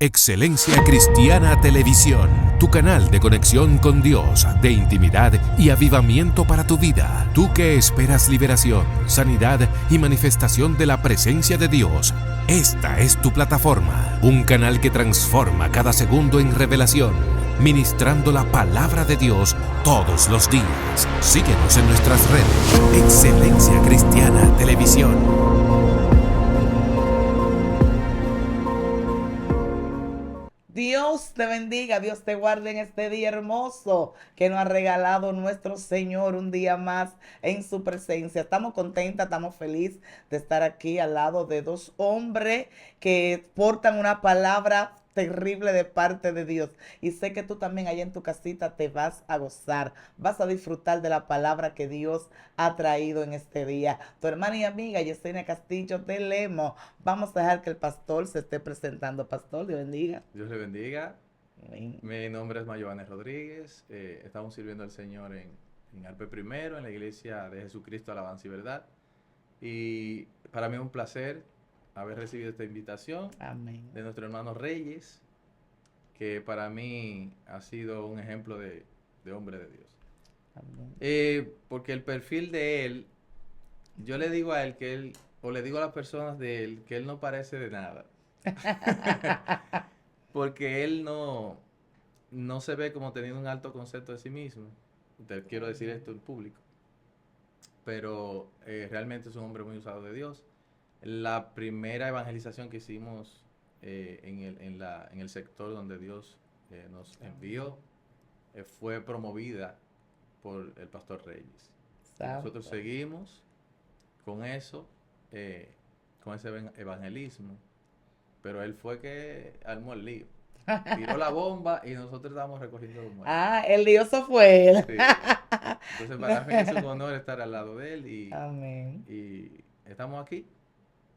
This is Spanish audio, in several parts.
Excelencia Cristiana Televisión, tu canal de conexión con Dios, de intimidad y avivamiento para tu vida. Tú que esperas liberación, sanidad y manifestación de la presencia de Dios, esta es tu plataforma. Un canal que transforma cada segundo en revelación, ministrando la palabra de Dios todos los días. Síguenos en nuestras redes. Excelencia Cristiana Televisión. Dios te bendiga, Dios te guarde en este día hermoso que nos ha regalado nuestro Señor un día más en su presencia. Estamos contentas, estamos felices de estar aquí al lado de dos hombres que portan una palabra terrible de parte de Dios. Y sé que tú también allá en tu casita te vas a gozar, vas a disfrutar de la palabra que Dios ha traído en este día. Tu hermana y amiga Yesenia Castillo de Lemos. Vamos a dejar que el pastor se esté presentando. Pastor, Dios bendiga. Dios le bendiga. Amén. Mi nombre es Mayoane Rodríguez. Estamos sirviendo al Señor en Arpe Primero, en la Iglesia de Jesucristo Alabanza y Verdad. Y para mí es un placer haber recibido esta invitación Amén. de nuestro hermano Reyes, que para mí ha sido un ejemplo de hombre de Dios. Amén. Porque el perfil de él, yo le digo a él que él, o le digo a las personas de él, que él no parece de nada. Porque él no se ve como teniendo un alto concepto de sí mismo. Te quiero decir esto en público. Pero realmente es un hombre muy usado de Dios. La primera evangelización que hicimos en el sector donde Dios nos envió fue promovida por el pastor Reyes. Nosotros seguimos con eso, con ese evangelismo. Pero él fue que armó el lío. Tiró la bomba y nosotros estábamos recogiendo los muertos. El lioso fue él. Sí. Entonces para mí es un honor estar al lado de él Amén. y estamos aquí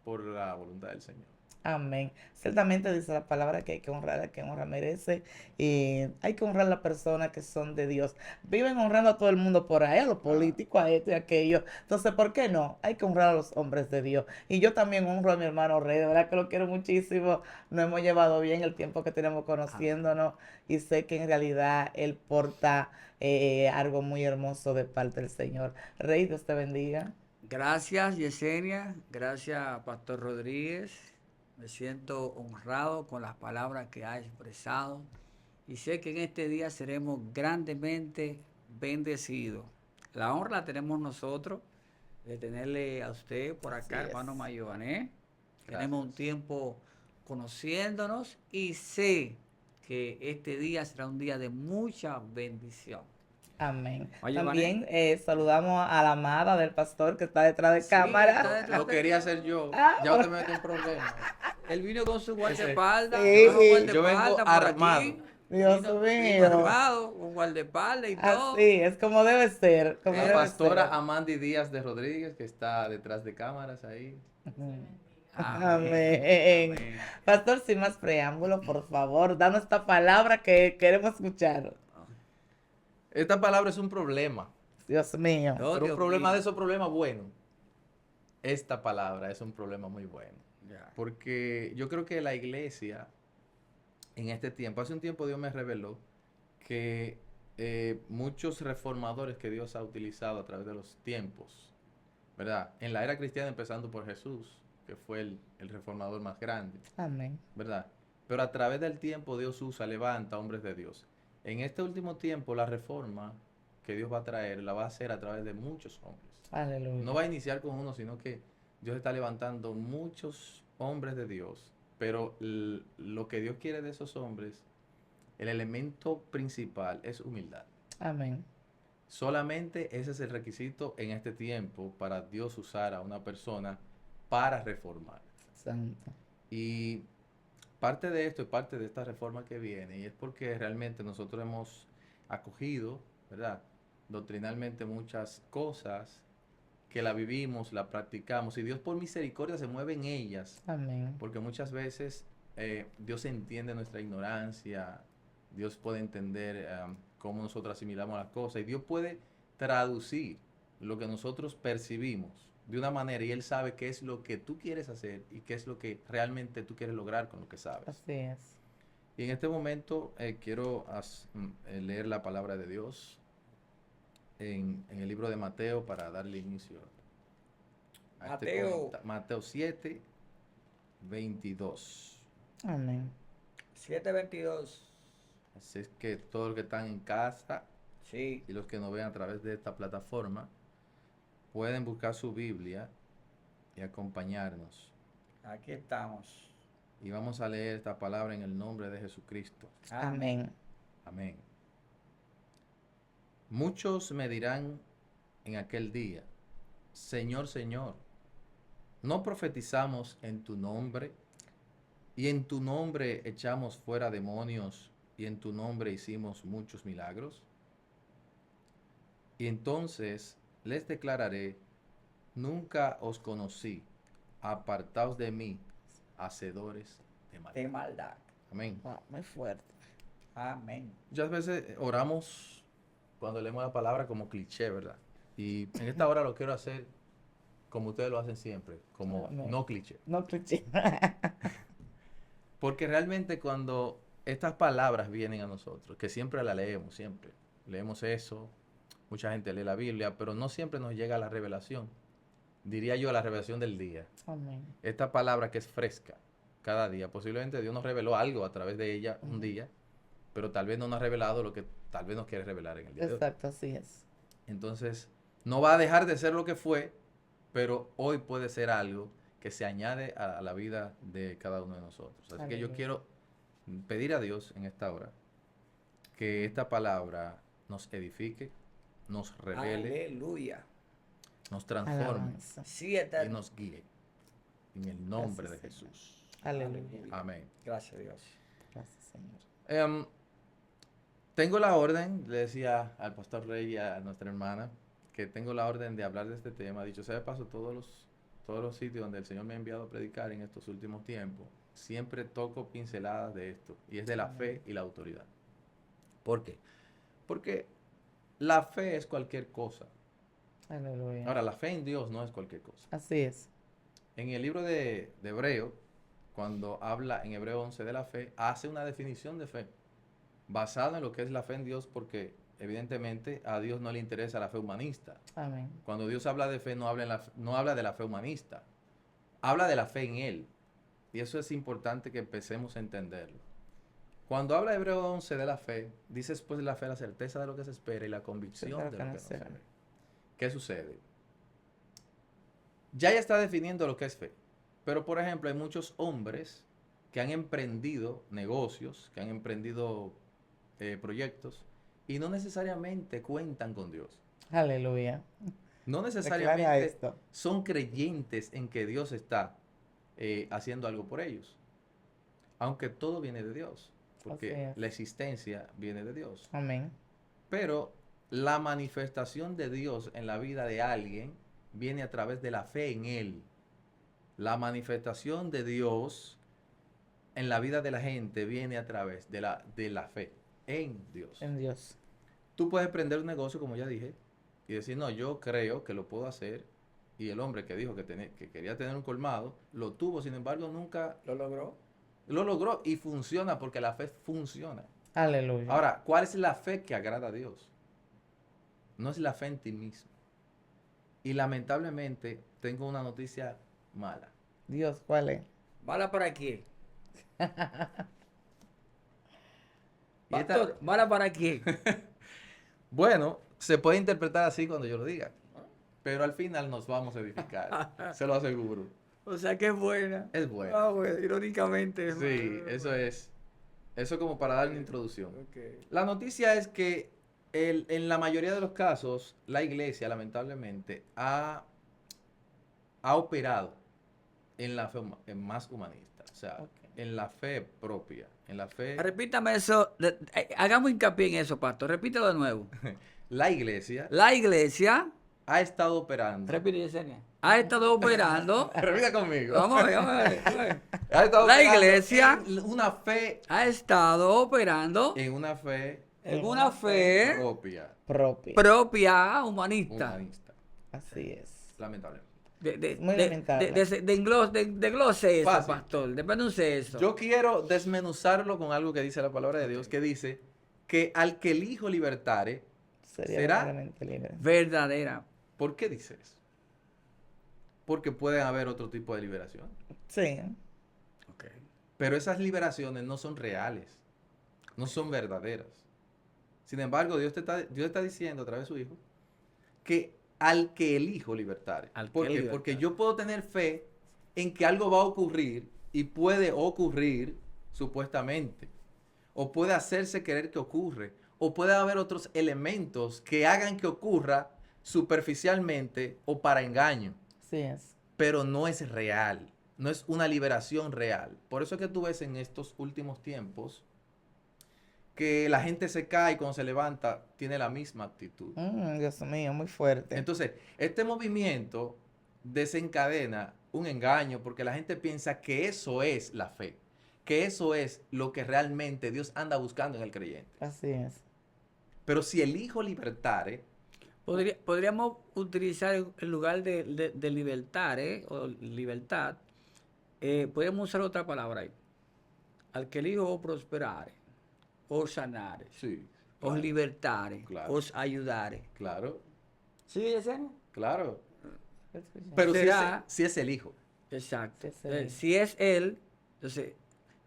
por la voluntad del Señor. Amén. Ciertamente dice la palabra que hay que honrar a quien honra merece y hay que honrar a las personas que son de Dios. Viven honrando a todo el mundo por ahí, a los políticos, a esto y a aquello. Entonces, ¿por qué no? Hay que honrar a los hombres de Dios. Y yo también honro a mi hermano Rey, de verdad que lo quiero muchísimo. Nos hemos llevado bien el tiempo que tenemos conociéndonos y sé que en realidad él porta algo muy hermoso de parte del Señor. Rey, Dios te bendiga. Gracias, Yesenia. Gracias, Pastor Rodríguez. Me siento honrado con las palabras que ha expresado y sé que en este día seremos grandemente bendecidos. La honra la tenemos nosotros de tenerle a usted por acá, hermano Mayoane. Tenemos un tiempo conociéndonos y sé que este día será un día de mucha bendición. Amén. Mayoane. También saludamos a la amada del pastor que está detrás de cámara. Lo quería hacer yo. Ya usted me metió un problema. Él vino con su guardaespaldas. Sí. Yo vengo armado. Dios mío. Armado, con guardaespaldas y todo. Así es como debe ser. Como La debe pastora ser. Amandi Díaz de Rodríguez, que está detrás de cámaras ahí. Amén. Pastor, sin más preámbulos, por favor, danos esta palabra que queremos escuchar. Esta palabra es un problema. Dios mío. No, Pero un Dios problema mío. de esos problemas buenos. Esta palabra es un problema muy bueno. Ya. Porque yo creo que la iglesia, en este tiempo, hace un tiempo Dios me reveló que muchos reformadores que Dios ha utilizado a través de los tiempos, ¿verdad? En la era cristiana, empezando por Jesús, que fue el reformador más grande, Amén. ¿verdad? Pero a través del tiempo Dios levanta hombres de Dios. En este último tiempo, la reforma que Dios va a traer, la va a hacer a través de muchos hombres. Aleluya. No va a iniciar con uno, sino que Dios está levantando muchos hombres de Dios. Pero lo que Dios quiere de esos hombres, el elemento principal es humildad. Amén. Solamente ese es el requisito en este tiempo para Dios usar a una persona para reformar. Santo. Y parte de esto es parte de esta reforma que viene, y es porque realmente nosotros hemos acogido, ¿verdad?, doctrinalmente muchas cosas que la vivimos, la practicamos, y Dios por misericordia se mueve en ellas. Amén. Porque muchas veces Dios entiende nuestra ignorancia, Dios puede entender cómo nosotros asimilamos las cosas, y Dios puede traducir lo que nosotros percibimos de una manera, y Él sabe qué es lo que tú quieres hacer y qué es lo que realmente tú quieres lograr con lo que sabes. Así es. Y en este momento quiero leer la palabra de Dios en el libro de Mateo para darle inicio a Mateo. Mateo 7, 22. Amén. 7:22. Así es que todos los que están en casa Sí. y los que nos ven a través de esta plataforma pueden buscar su Biblia y acompañarnos. Aquí estamos. Y vamos a leer esta palabra en el nombre de Jesucristo. Amén. Amén. Muchos me dirán en aquel día, Señor, Señor, ¿no profetizamos en tu nombre? Y en tu nombre echamos fuera demonios, y en tu nombre hicimos muchos milagros. Y entonces les declararé, nunca os conocí, apartaos de mí, hacedores de maldad. De maldad. Amén. Wow, muy fuerte. Amén. Muchas veces oramos cuando leemos la palabra como cliché, ¿verdad? Y en esta hora lo quiero hacer como ustedes lo hacen siempre, como Amén. no cliché. No cliché. Porque realmente cuando estas palabras vienen a nosotros, que siempre la leemos, siempre leemos eso, mucha gente lee la Biblia, pero no siempre nos llega la revelación. Diría yo la revelación del día. Amén. Esta palabra que es fresca cada día, posiblemente Dios nos reveló algo a través de ella un día, pero tal vez no nos ha revelado lo que tal vez nos quiere revelar en el día de hoy. Exacto, así es. Entonces, no va a dejar de ser lo que fue, pero hoy puede ser algo que se añade a la vida de cada uno de nosotros. Así que yo Aleluya. quiero pedir a Dios en esta hora que esta palabra nos edifique, nos revele, Aleluya. nos transforme Alabanza. Sí, y eterno. nos guíe. En el nombre de Gracias, Señor. Jesús. Aleluya. Amén. Gracias a Dios. Gracias, Señor. Tengo la orden, le decía al pastor Rey y a nuestra hermana, que tengo la orden de hablar de este tema. Dicho sea de paso, todos los sitios donde el Señor me ha enviado a predicar en estos últimos tiempos, siempre toco pinceladas de esto, y es de la fe y la autoridad. ¿Por qué? Porque la fe es cualquier cosa. Aleluya. Ahora, la fe en Dios no es cualquier cosa. Así es. En el libro de Hebreo, cuando habla en Hebreo 11 de la fe, hace una definición de fe basada en lo que es la fe en Dios, porque evidentemente a Dios no le interesa la fe humanista. Amén. Cuando Dios habla de fe, no habla de la fe humanista, habla de la fe en Él. Y eso es importante que empecemos a entenderlo. Cuando habla Hebreo 11 de la fe, dice después de la fe la certeza de lo que se espera y la convicción de lo que no se ve. ¿Qué sucede? Ya está definiendo lo que es fe. Pero, por ejemplo, hay muchos hombres que han emprendido negocios, que han emprendido proyectos, y no necesariamente cuentan con Dios. Aleluya. No Declara necesariamente esto. son creyentes en que Dios está haciendo algo por ellos. Aunque todo viene de Dios, Así porque es. la existencia viene de Dios. Amén. Pero la manifestación de Dios en la vida de alguien viene a través de la fe en Él. La manifestación de Dios en la vida de la gente viene a través de la fe en Dios. En Dios. Tú puedes emprender un negocio, como ya dije, y decir, no, yo creo que lo puedo hacer. Y el hombre que dijo que quería tener un colmado, lo tuvo, sin embargo, nunca ¿Lo logró? lo logró, y funciona porque la fe funciona. Aleluya. Ahora, ¿cuál es la fe que agrada a Dios? No es la fe en ti mismo. Y lamentablemente tengo una noticia mala. Dios, ¿cuál es? ¿Mala para quién? Y esta- Pastor, ¿mala para quién? bueno, se puede interpretar así cuando yo lo diga, pero al final nos vamos a edificar, se lo aseguro. O sea que es buena. Es bueno. Ah, bueno, irónicamente. Sí, eso es. Eso como para dar una introducción. Ok. La noticia es que en la mayoría de los casos, la iglesia, lamentablemente, ha operado en la fe más humanista. O sea, Ok. en la fe propia, en la fe... Repítame eso. Hagamos hincapié en eso, pastor. Repítelo de nuevo. La iglesia La iglesia. ha estado operando... Repite, Yesenia. Ha estado operando. Repita conmigo. Vamos a ver, vamos a ver. Ha estado La operando iglesia en una fe... ha estado operando En una fe en una fe propia, Propia. propia humanista. humanista, Así es. lamentablemente. Muy lamentable. Desglose eso, Fácil. pastor. Desmenuce eso. Yo quiero desmenuzarlo con algo que dice la palabra de Dios, que dice que al que el Hijo libertare, Sería ¿será? verdaderamente libre. Verdadera. ¿Por qué dice eso? Porque puede haber otro tipo de liberación. Sí. Ok. Pero esas liberaciones no son reales, no son verdaderas. Sin embargo, Dios está diciendo a través de su Hijo que al que el Hijo libertare. Al que ¿Por él qué? libertare. Porque yo puedo tener fe en que algo va a ocurrir y puede ocurrir supuestamente. O puede hacerse querer que ocurre. O puede haber otros elementos que hagan que ocurra superficialmente o para engaño. Sí es. Pero no es real. No es una liberación real. Por eso es que tú ves en estos últimos tiempos que la gente se cae y cuando se levanta tiene la misma actitud. Dios mío, muy fuerte. Entonces, este movimiento desencadena un engaño porque la gente piensa que eso es la fe, que eso es lo que realmente Dios anda buscando en el creyente. Así es. Pero si el Hijo libertare, Podríamos utilizar en lugar de libertar, o libertad, podríamos usar otra palabra ahí. Al que el Hijo os prosperare, os sanare, sí, os claro, libertare, Claro. os ayudare. claro, ¿Sí, Yesenia? claro. Pero Será- si es el Hijo. Exacto. Sí, sí. Si es Él, entonces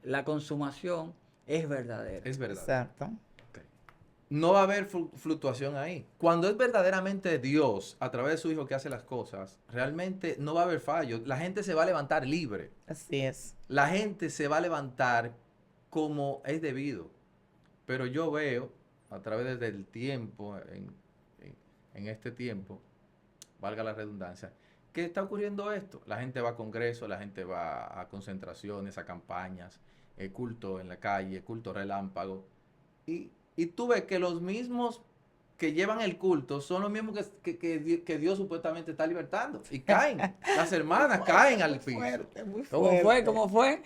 la consumación es verdadera. Es verdad. Exacto. Ok. No va a haber fluctuación ahí. Cuando es verdaderamente Dios, a través de su Hijo que hace las cosas, realmente no va a haber fallo. La gente se va a levantar libre. Así es. La gente se va a levantar como es debido. Pero yo veo, a través del tiempo, en este tiempo, valga la redundancia, que está ocurriendo esto. La gente va a congresos, la gente va a concentraciones, a campañas, culto en la calle, culto relámpago. Y tú ves que los mismos que llevan el culto son los mismos que Dios supuestamente está libertando. Y caen. Las hermanas caen al Muy piso. fuerte, muy ¿Cómo fuerte. fue? ¿Cómo fue?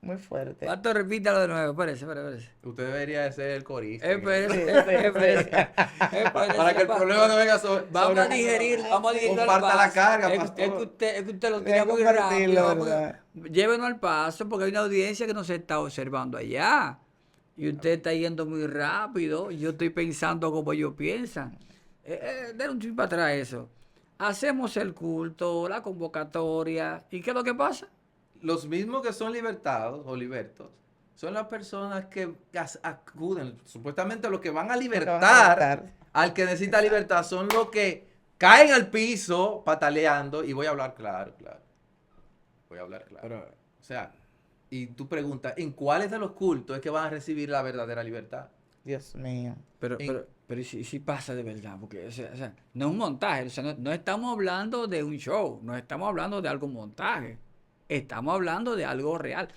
Muy fuerte. Pastor, repítalo de nuevo. Espérese. Usted debería de ser el corista. Espérese. Para que el problema no venga sobre... Vamos a digerir al Comparta paso. la carga, Es pastor. que usted lo Hay tira que muy compartirlo, rápido. ¿verdad? Llévenos al paso porque hay una audiencia que nos está observando allá. Y usted está yendo muy rápido. Y yo estoy pensando como ellos piensan. Den un chip para atrás eso. Hacemos el culto, la convocatoria. ¿Y qué es lo que pasa? Los mismos que son libertados o libertos son las personas que acuden, supuestamente los que van a libertar al que necesita libertad, son los que caen al piso pataleando. Y voy a hablar claro. Voy a hablar claro. O sea, y tú preguntas, ¿en cuáles de los cultos es que van a recibir la verdadera libertad? Dios mío. Pero si pasa de verdad, porque o sea, no es un montaje, o sea, no estamos hablando de un show, no estamos hablando de algo montaje, estamos hablando de algo real.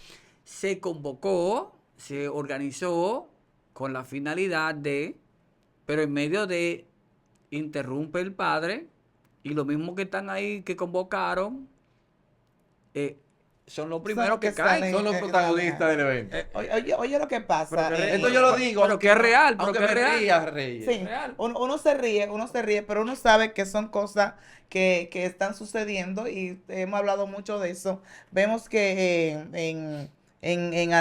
Se convocó, se organizó con la finalidad pero en medio de interrumpe el padre y los mismos que están ahí que convocaron, son los primeros que caen. Son los protagonistas del evento. Oye lo que pasa. Esto yo lo digo. Pero que es real, pero aunque que es me real. ría, Reyes. Sí, real. uno se ríe, pero uno sabe que son cosas que están sucediendo y hemos hablado mucho de eso. Vemos que en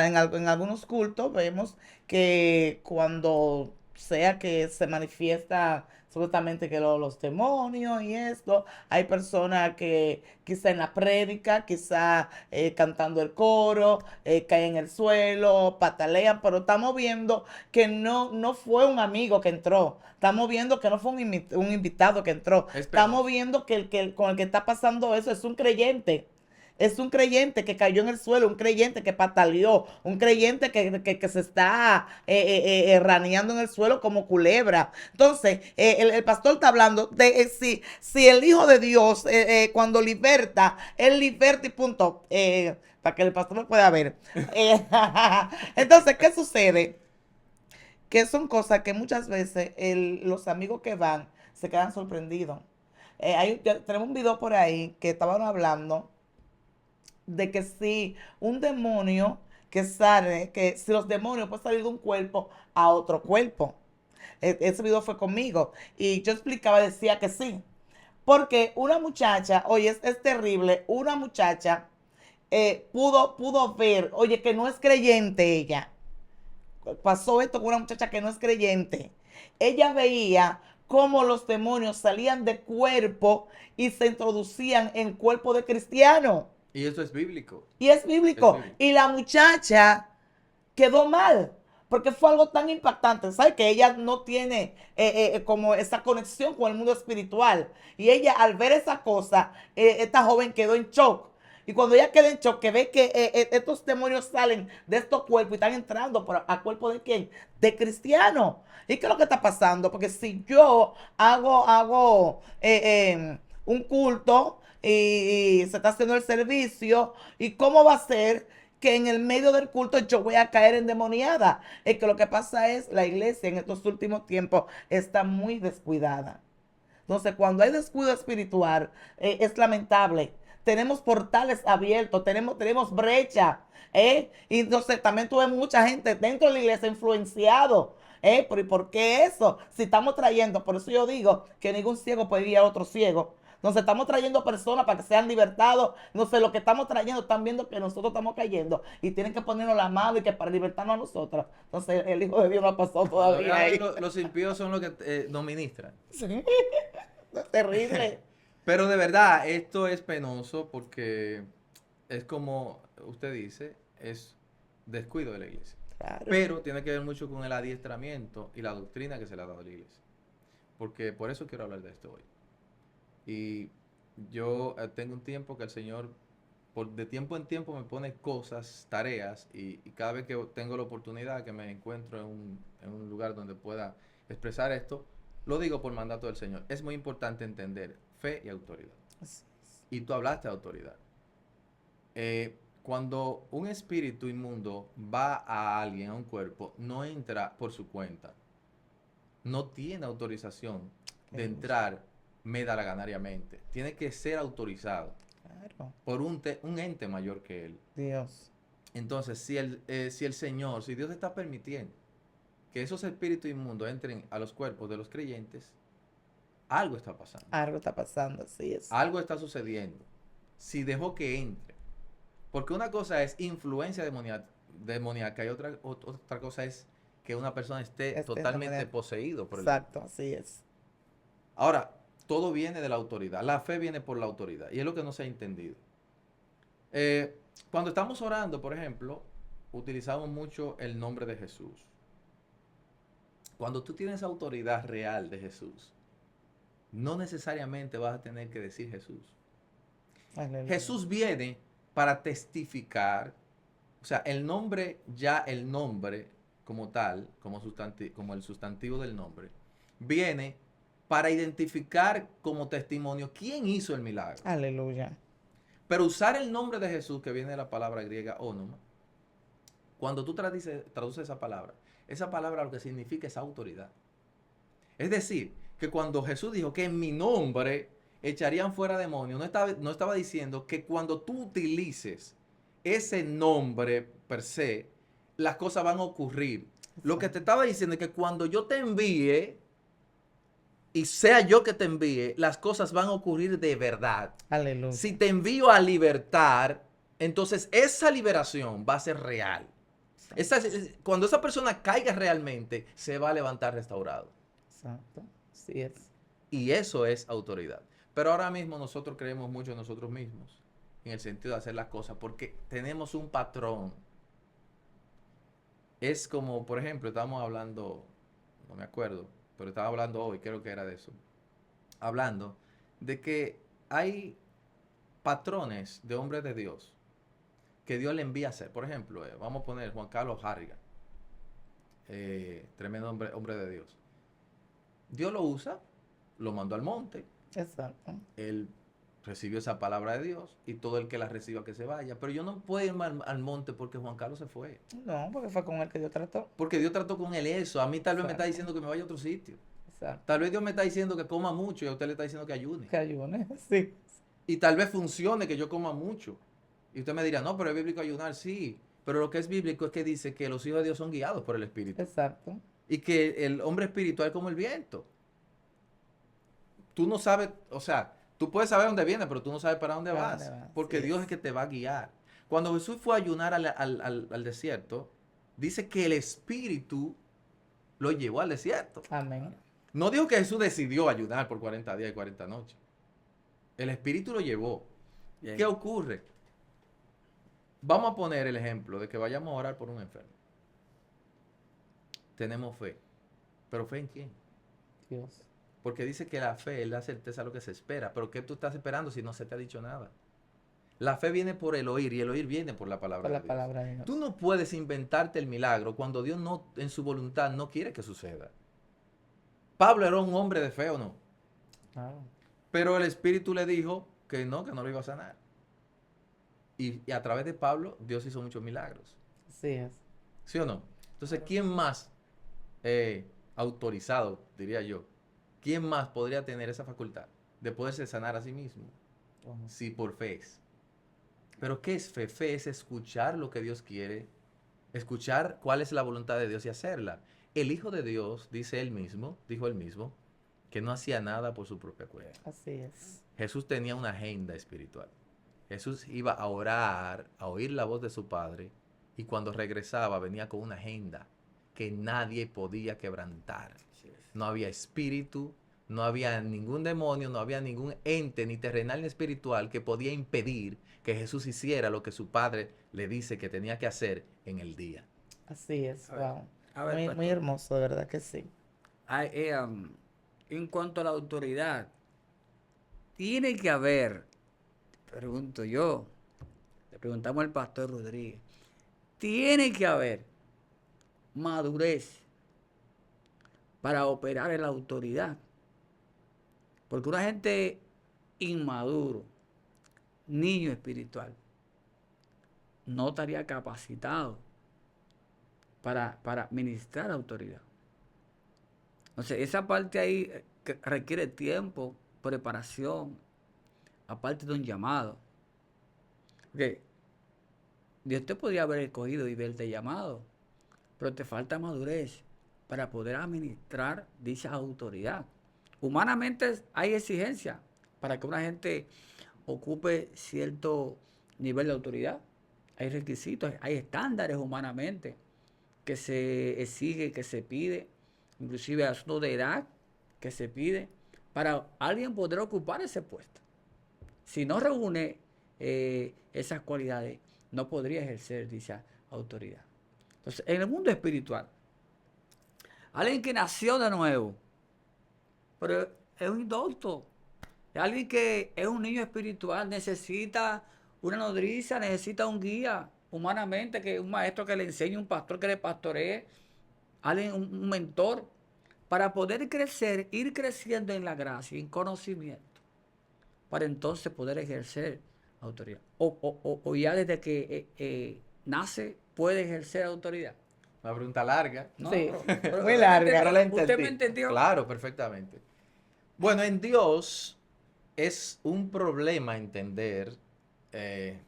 algunos cultos vemos que cuando sea que se manifiesta supuestamente que los demonios y esto, hay personas que quizá en la prédica, quizá cantando el coro, caen en el suelo, patalean, pero estamos viendo que no fue un amigo que entró, estamos viendo que no fue un invitado que entró, estamos viendo que con el que está pasando eso es un creyente. Es un creyente que cayó en el suelo, un creyente que pataleó, un creyente que se está raneando en el suelo como culebra. Entonces, el pastor está hablando de si el Hijo de Dios cuando liberta, él liberta y punto. Para que el pastor lo pueda ver. Entonces, ¿qué sucede? Que son cosas que muchas veces los amigos que van se quedan sorprendidos. Tenemos un video por ahí que estaban hablando de que si un demonio que sale, que si los demonios pueden salir de un cuerpo a otro cuerpo. Ese video fue conmigo y yo explicaba, decía que sí, Porque una muchacha, oye, es terrible, una muchacha pudo ver, oye, que no es creyente ella. Pasó esto con una muchacha que no es creyente. Ella veía cómo los demonios salían de cuerpo y se introducían en cuerpo de cristiano. Y eso es bíblico. Y es bíblico. Es bíblico. Y la muchacha quedó mal. Porque fue algo tan impactante, ¿sabes? Que ella no tiene como esa conexión con el mundo espiritual. Y ella, al ver esa cosa, esta joven quedó en shock. Y cuando ella queda en shock, que ve que estos demonios salen de estos cuerpos y están entrando a cuerpo de quién? De cristiano. ¿Y qué es lo que está pasando? Porque si yo hago un culto y se está haciendo el servicio, ¿y cómo va a ser que en el medio del culto yo voy a caer endemoniada? Es que lo que pasa es la iglesia en estos últimos tiempos está muy descuidada. Entonces, cuando hay descuido espiritual, es lamentable. Tenemos portales abiertos, tenemos brecha. Y entonces también tuve mucha gente dentro de la iglesia influenciado. Pero ¿y por qué eso? Si estamos trayendo, por eso yo digo que ningún ciego puede ir a otro ciego. Entonces estamos trayendo personas para que sean libertados. No sé, lo que estamos trayendo, están viendo que nosotros estamos cayendo y tienen que ponernos la mano y que para libertarnos a nosotros. Entonces el Hijo de Dios no ha pasado todavía ahí. Los impíos son los que nos ministran. Sí. Es terrible. Pero de verdad, esto es penoso porque es como usted dice, es descuido de la iglesia. Claro. Pero tiene que ver mucho con el adiestramiento y la doctrina que se le ha dado a la iglesia. Porque por eso quiero hablar de esto hoy. Y yo tengo un tiempo que el Señor, de tiempo en tiempo, me pone cosas, tareas, y cada vez que tengo la oportunidad, que me encuentro en un lugar donde pueda expresar esto, lo digo por mandato del Señor. Es muy importante entender fe y autoridad. Y tú hablaste de autoridad. Cuando un espíritu inmundo va a alguien, a un cuerpo, no entra por su cuenta. No tiene autorización de entrar medalaganariamente. Tiene que ser autorizado por un ente mayor que él. Dios. Entonces, si el Señor, si Dios está permitiendo que esos espíritus inmundos entren a los cuerpos de los creyentes, algo está pasando. Algo está pasando, así es. Algo está sucediendo. Si dejó que entre. Porque una cosa es influencia demoníaca y otra cosa es que una persona esté totalmente poseído por el demonio. Exacto, así es. Ahora, todo viene de la autoridad. La fe viene por la autoridad. Y es lo que no se ha entendido. Cuando estamos orando, por ejemplo, utilizamos mucho el nombre de Jesús. Cuando tú tienes autoridad real de Jesús, no necesariamente vas a tener que decir Jesús. Aleluya. Jesús viene para testificar. O sea, el nombre como tal, como el sustantivo del nombre, viene para identificar como testimonio quién hizo el milagro. Aleluya. Pero usar el nombre de Jesús, que viene de la palabra griega ónoma, cuando tú traduces esa palabra lo que significa es autoridad. Es decir, que cuando Jesús dijo que en mi nombre echarían fuera demonios, no estaba diciendo que cuando tú utilices ese nombre per se, las cosas van a ocurrir. Lo que te estaba diciendo es que cuando yo te envíe, y sea yo que te envíe, las cosas van a ocurrir de verdad. Aleluya. Si te envío a libertar, entonces esa liberación va a ser real. Cuando esa persona caiga realmente, se va a levantar restaurado. Exacto, así es. Y eso es autoridad. Pero ahora mismo nosotros creemos mucho en nosotros mismos, en el sentido de hacer las cosas, porque tenemos un patrón. Es como, por ejemplo, estábamos hablando, no me acuerdo, pero estaba hablando hoy, creo que era de eso. Hablando de que hay patrones de hombres de Dios que Dios le envía a hacer. Por ejemplo, vamos a poner Juan Carlos Harrigan, tremendo hombre de Dios. Dios lo usa, lo mandó al monte. Exacto. Él recibió esa palabra de Dios y todo el que la reciba que se vaya. Pero yo no puedo irme al monte porque Juan Carlos se fue. No, porque fue con él que Dios trató. Porque Dios trató con él eso. A mí tal vez me está Exacto. diciendo que me vaya a otro sitio. Exacto. Tal vez Dios me está diciendo que coma mucho y a usted le está diciendo que ayune. Que ayune, sí. Y tal vez funcione que yo coma mucho. Y usted me dirá, no, pero es bíblico ayunar, sí. Pero lo que es bíblico es que dice que los hijos de Dios son guiados por el Espíritu. Exacto. Y que el hombre espiritual es como el viento. Tú no sabes, o sea, Tú puedes saber dónde viene, pero tú no sabes para dónde ¿Para vas. dónde vas? Porque Sí Dios es. es que te va a guiar. Cuando Jesús fue a ayunar al desierto, dice que el Espíritu lo llevó al desierto. Amén. No dijo que Jesús decidió ayunar por 40 días y 40 noches. El Espíritu lo llevó. Bien. ¿Qué ocurre? Vamos a poner el ejemplo de que vayamos a orar por un enfermo. Tenemos fe. ¿Pero fe en quién? Dios. Porque dice que la fe es la certeza de lo que se espera. ¿Pero qué tú estás esperando si no se te ha dicho nada? La fe viene por el oír y el oír viene por la palabra Por de la Dios. palabra de Dios. Tú no puedes inventarte el milagro cuando Dios no, en su voluntad no quiere que suceda. Pablo era un hombre de fe, ¿o no? Claro. Pero el Espíritu le dijo que no lo iba a sanar. Y a través de Pablo, Dios hizo muchos milagros. Así es. ¿Sí o no? Entonces, ¿quién más autorizado, diría yo? ¿Quién más podría tener esa facultad de poderse sanar a sí mismo? Ujú. Si por fe es. Pero ¿qué es fe? Fe es escuchar lo que Dios quiere, escuchar cuál es la voluntad de Dios y hacerla. El Hijo de Dios, dijo él mismo, que no hacía nada por su propia cuenta. Así es. Jesús tenía una agenda espiritual. Jesús iba a orar, a oír la voz de su Padre, y cuando regresaba venía con una agenda que nadie podía quebrantar. Así es. No había espíritu, no había ningún demonio, no había ningún ente, ni terrenal ni espiritual, que podía impedir que Jesús hiciera lo que su Padre le dice que tenía que hacer en el día. Así es. A ver, Wow. a ver, Muy, pastor. muy hermoso, de verdad que sí. En cuanto a la autoridad, tiene que haber, pregunto yo, le preguntamos al pastor Rodríguez, tiene que haber madurez para operar en la autoridad. Porque una gente inmaduro, niño espiritual, no estaría capacitado para ministrar autoridad. Entonces, esa parte ahí que requiere tiempo, preparación, aparte de un llamado. Porque Dios te podría haber escogido y verte llamado, pero te falta madurez para poder administrar dicha autoridad. Humanamente hay exigencias para que una gente ocupe cierto nivel de autoridad. Hay requisitos, hay estándares humanamente que se exige, que se pide, inclusive asunto de edad que se pide para alguien poder ocupar ese puesto. Si no reúne esas cualidades, no podría ejercer dicha autoridad. Entonces, en el mundo espiritual, alguien que nació de nuevo, pero es un indulto, alguien que es un niño espiritual, necesita una nodriza, necesita un guía humanamente, que un maestro que le enseñe, un pastor que le pastoree, alguien, un mentor, para poder crecer, ir creciendo en la gracia, en conocimiento, para entonces poder ejercer autoridad. O ya desde que nace puede ejercer autoridad. Una pregunta larga. No, Sí, pero muy usted me larga. entendió, Pero la ¿usted entendí. me entendió? Claro, perfectamente. Bueno, en Dios es un problema entender,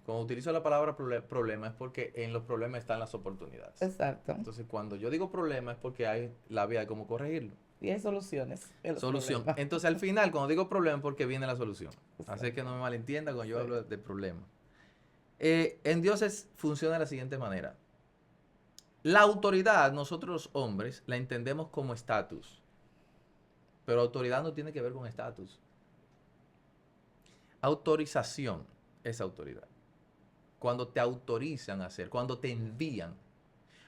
cuando utilizo la palabra problema es porque en los problemas están las oportunidades. Exacto. Entonces, cuando yo digo problema es porque hay la vía de cómo corregirlo. Y hay soluciones. en los Solución. problemas. Entonces, al final, cuando digo problema es porque viene la solución. Así Exacto. que no me malentienda cuando yo Sí. hablo de problema. En Dios funciona de la siguiente manera. La autoridad, nosotros los hombres, la entendemos como estatus. Pero autoridad no tiene que ver con estatus. Autorización es autoridad. Cuando te autorizan a hacer, cuando te envían.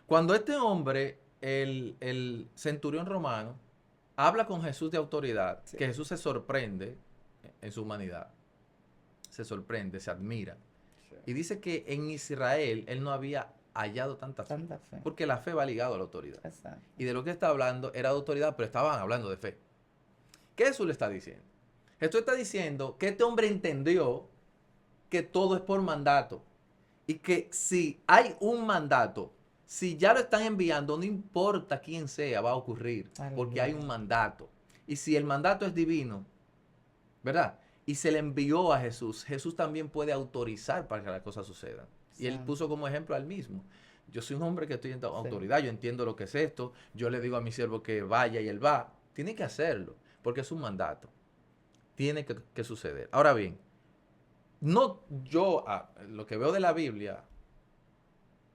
Cuando este hombre, el centurión romano, habla con Jesús de autoridad, Sí. que Jesús se sorprende en su humanidad. Se sorprende, se admira. Y dice que en Israel él no había hallado tanta fe. Tanta fe. Porque la fe va ligado a la autoridad. Exacto. Y de lo que está hablando era de autoridad, pero estaban hablando de fe. ¿Qué Jesús le está diciendo? Jesús está diciendo que este hombre entendió que todo es por mandato. Y que si hay un mandato, si ya lo están enviando, no importa quién sea, va a ocurrir. Porque hay un mandato. Y si el mandato es divino, ¿verdad? Y se le envió a Jesús, Jesús también puede autorizar para que las cosas sucedan. Y él Santo. puso como ejemplo al mismo. Yo soy un hombre que estoy en autoridad, yo entiendo lo que es esto, yo le digo a mi siervo que vaya y él va. Tiene que hacerlo, porque es un mandato. tiene que suceder. Ahora bien, no yo, lo que veo de la Biblia,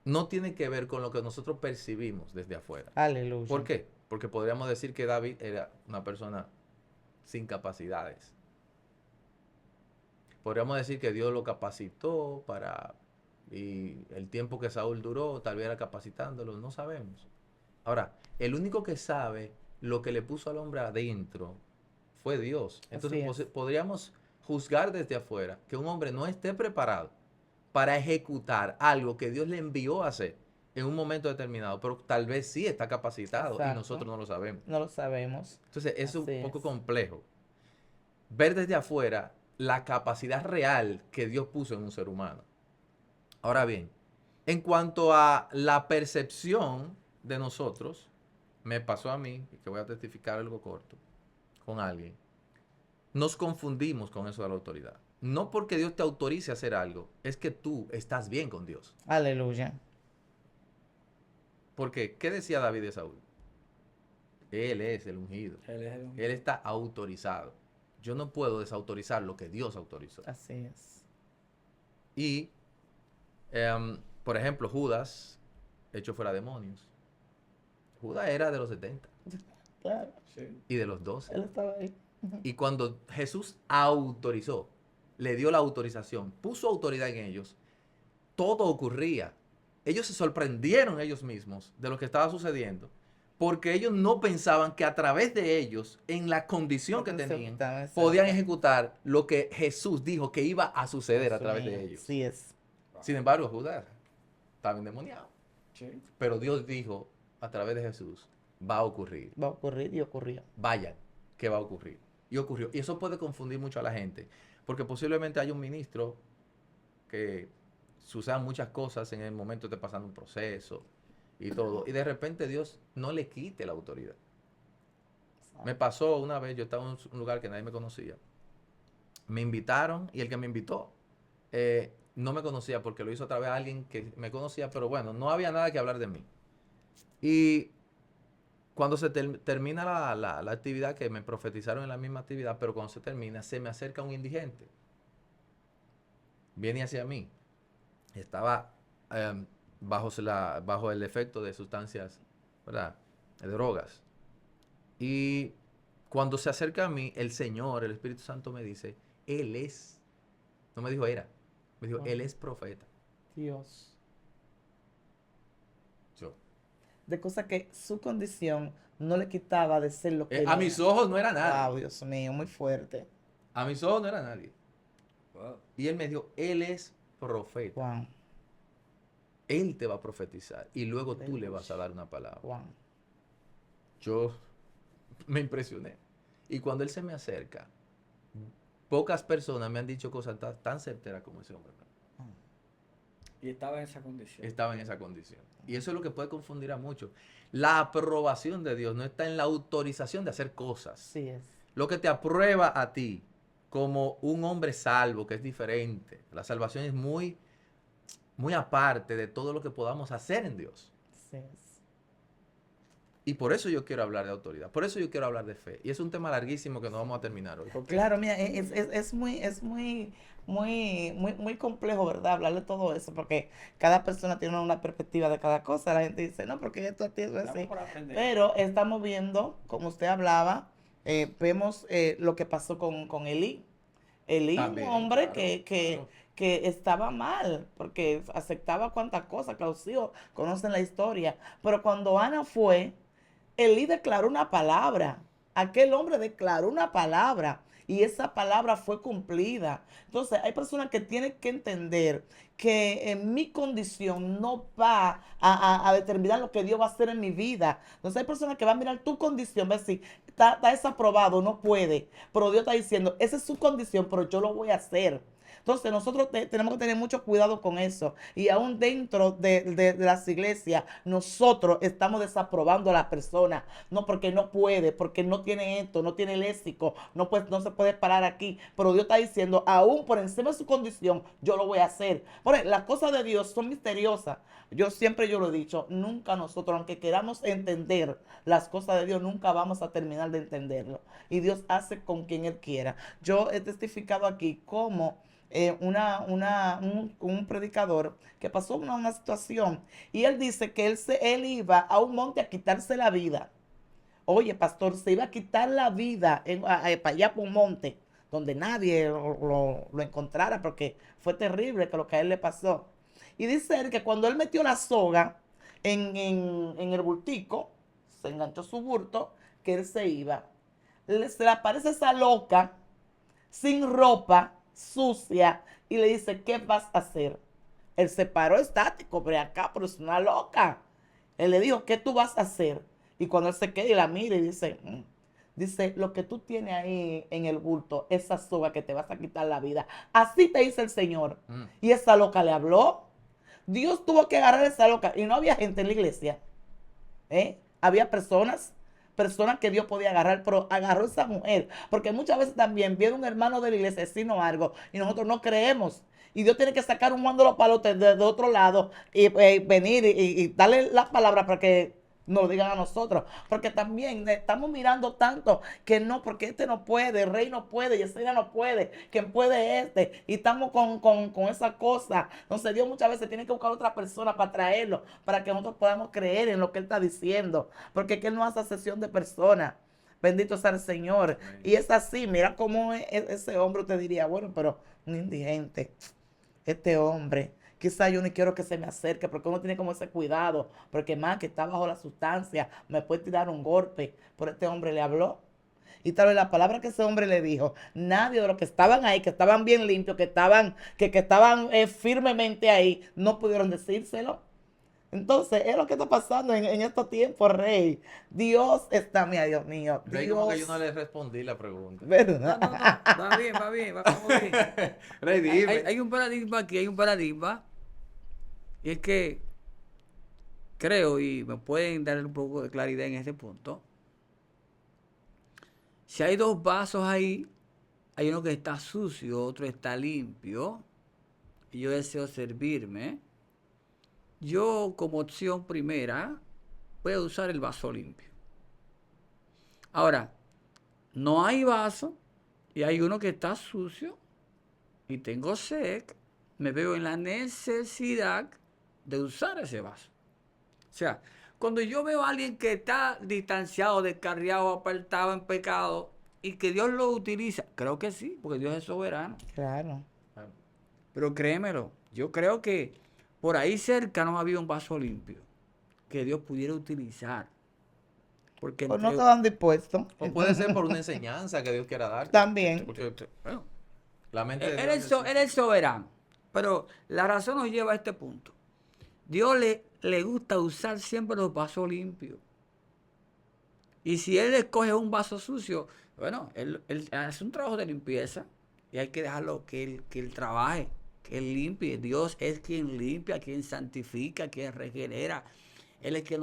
no tiene que ver con lo que nosotros percibimos desde afuera. Aleluya. ¿Por qué? Porque podríamos decir que David era una persona sin capacidades. Podríamos decir que Dios lo capacitó y el tiempo que Saúl duró, tal vez era capacitándolo, no sabemos. Ahora, el único que sabe lo que le puso al hombre adentro fue Dios. Entonces podríamos juzgar desde afuera que un hombre no esté preparado para ejecutar algo que Dios le envió a hacer en un momento determinado, pero tal vez sí está capacitado. Exacto. Y nosotros no lo sabemos. No lo sabemos. Entonces es un Así poco es. complejo ver desde afuera la capacidad real que Dios puso en un ser humano. Ahora bien, en cuanto a la percepción de nosotros, me pasó a mí, y que voy a testificar algo corto, con alguien. Nos confundimos con eso de la autoridad. No porque Dios te autorice a hacer algo, es que tú estás bien con Dios. Aleluya. Porque, ¿qué decía David de Saúl? Él es el ungido. Él está autorizado. Yo no puedo desautorizar lo que Dios autorizó. Así es. Y, por ejemplo, Judas, echó fuera demonios. Judas era de los 70 Claro. y de los 12. Él estaba ahí. Y cuando Jesús autorizó, le dio la autorización, puso autoridad en ellos, todo ocurría. Ellos se sorprendieron ellos mismos de lo que estaba sucediendo, porque ellos no pensaban que a través de ellos, en la condición que tenían, podían ejecutar lo que Jesús dijo que iba a suceder a través de ellos. Sí es. Sin embargo, Judas estaba endemoniado. Sí. Pero Dios dijo a través de Jesús, va a ocurrir. Va a ocurrir y ocurrió. Vayan, que va a ocurrir. Y ocurrió. Y eso puede confundir mucho a la gente, porque posiblemente hay un ministro que sucedan muchas cosas en el momento de pasando un proceso y todo, y de repente Dios no le quite la autoridad. Me pasó una vez, yo estaba en un lugar que nadie me conocía. Me invitaron y el que me invitó no me conocía porque lo hizo a través de alguien que me conocía, pero bueno, no había nada que hablar de mí. Y cuando se termina la actividad, que me profetizaron en la misma actividad, pero cuando se termina, se me acerca un indigente. Viene hacia mí. Estaba bajo el efecto de sustancias, ¿verdad?, de drogas. Y cuando se acerca a mí, el Señor, el Espíritu Santo me dice, Él es, no me dijo era, me dijo, Él es profeta. Dios. Yo. De cosas que su condición no le quitaba de ser lo que A mis ojos no era nadie. Wow, Dios mío, muy fuerte. A mis ojos no era nadie. Wow. Y Él me dijo, Él es profeta. Wow, Él te va a profetizar y luego tú Aleluya. le vas a dar una palabra. wow. Yo me impresioné. Y cuando Él se me acerca, pocas personas me han dicho cosas tan certeras como ese hombre. Y estaba en esa condición. Estaba en esa condición. Y eso es lo que puede confundir a muchos. La aprobación de Dios no está en la autorización de hacer cosas. Sí es. Lo que te aprueba a ti como un hombre salvo, que es diferente. La salvación es muy, muy aparte de todo lo que podamos hacer en Dios. Sí es. Y por eso yo quiero hablar de autoridad. Por eso yo quiero hablar de fe. Y es un tema larguísimo que no vamos a terminar hoy. Claro, mira, es muy complejo, ¿verdad? Hablar de todo eso, porque cada persona tiene una perspectiva de cada cosa. La gente dice, no, porque esto a ti es así. Por aprender. Pero estamos viendo, como usted hablaba, vemos lo que pasó con Elí. Elí, También, un hombre claro, que estaba mal, porque aceptaba cuantas cosas, que los hijos conocen la historia. Pero cuando Ana fue, Elí declaró una palabra. Aquel hombre declaró una palabra y esa palabra fue cumplida. Entonces, hay personas que tienen que entender que en mi condición no va a determinar lo que Dios va a hacer en mi vida. Entonces, hay personas que van a mirar tu condición, va a decir, está desaprobado, no puede. Pero Dios está diciendo, esa es su condición, pero yo lo voy a hacer. Entonces nosotros tenemos que tener mucho cuidado con eso. Y aún dentro de las iglesias, nosotros estamos desaprobando a la persona. No, porque no puede, porque no tiene esto, no tiene léxico, no se puede parar aquí. Pero Dios está diciendo, aún por encima de su condición, yo lo voy a hacer. Porque las cosas de Dios son misteriosas. Yo lo he dicho, nunca nosotros, aunque queramos entender las cosas de Dios, nunca vamos a terminar de entenderlo. Y Dios hace con quien Él quiera. Yo he testificado aquí como un predicador que pasó una situación y él dice que él iba a un monte a quitarse la vida. Oye, pastor, se iba a quitar la vida para allá por un monte donde nadie lo encontrara porque fue terrible que lo que a él le pasó. Y dice él que cuando él metió la soga en el bultico, se enganchó su bulto, que él se iba. Se le aparece esa loca, sin ropa, sucia, y le dice, ¿qué vas a hacer? Él se paró estático, pero acá, pero es una loca. Él le dijo, ¿qué tú vas a hacer? Y cuando él se queda y la mira y dice, dice, lo que tú tienes ahí en el bulto, esa soga que te vas a quitar la vida. Así te dice el Señor. Y esa loca le habló. Dios tuvo que agarrar a esa loca. Y no había gente en la iglesia. Había personas que Dios podía agarrar, pero agarró a esa mujer. Porque muchas veces también viene un hermano de la iglesia decirnos algo y nosotros no creemos. Y Dios tiene que sacar un mando de los palotes de otro lado y venir y darle la palabra para que nos lo digan a nosotros. Porque también estamos mirando tanto que no, porque este no puede, el rey no puede, Yesenia no puede, quien puede este. Y estamos con esa cosa. Entonces Dios muchas veces tiene que buscar a otra persona para traerlo, para que nosotros podamos creer en lo que Él está diciendo. Porque es que Él no hace sesión de personas. Bendito sea el Señor. Amén. Y es así, mira cómo ese hombre te diría, bueno, pero un indigente, este hombre, quizá yo ni quiero que se me acerque, porque uno tiene como ese cuidado, porque más que está bajo la sustancia, me puede tirar un golpe. Pero este hombre le habló. Y tal vez la palabra que ese hombre le dijo, nadie de los que estaban ahí, que estaban bien limpios, que estaban firmemente ahí, no pudieron decírselo. Entonces, es lo que está pasando en estos tiempos, Rey. Dios está, mira, Dios mío. Rey, Dios... como que yo no le respondí la pregunta. ¿Verdad? No, va bien, vamos bien. Rey, dime. Hay un paradigma aquí, y es que creo, y me pueden dar un poco de claridad en este punto, si hay dos vasos ahí, hay uno que está sucio, otro está limpio, y yo deseo servirme, yo como opción primera voy a usar el vaso limpio. Ahora, no hay vaso y hay uno que está sucio y tengo sed, me veo en la necesidad de usar ese vaso. O sea, cuando yo veo a alguien que está distanciado, descarriado, apartado en pecado y que Dios lo utiliza, creo que sí, porque Dios es soberano. Claro. Pero créemelo, yo creo que por ahí cerca no había un vaso limpio que Dios pudiera utilizar. Porque pues no estaban dispuestos. O puede ser por una enseñanza que Dios quiera dar. También. Porque, bueno, la mente de Dios Dios él es soberano. Pero la razón nos lleva a este punto. Dios le gusta usar siempre los vasos limpios. Y si Él escoge un vaso sucio, bueno, él hace un trabajo de limpieza y hay que dejarlo que él trabaje, que Él limpie. Dios es quien limpia, quien santifica, quien regenera. Él es quien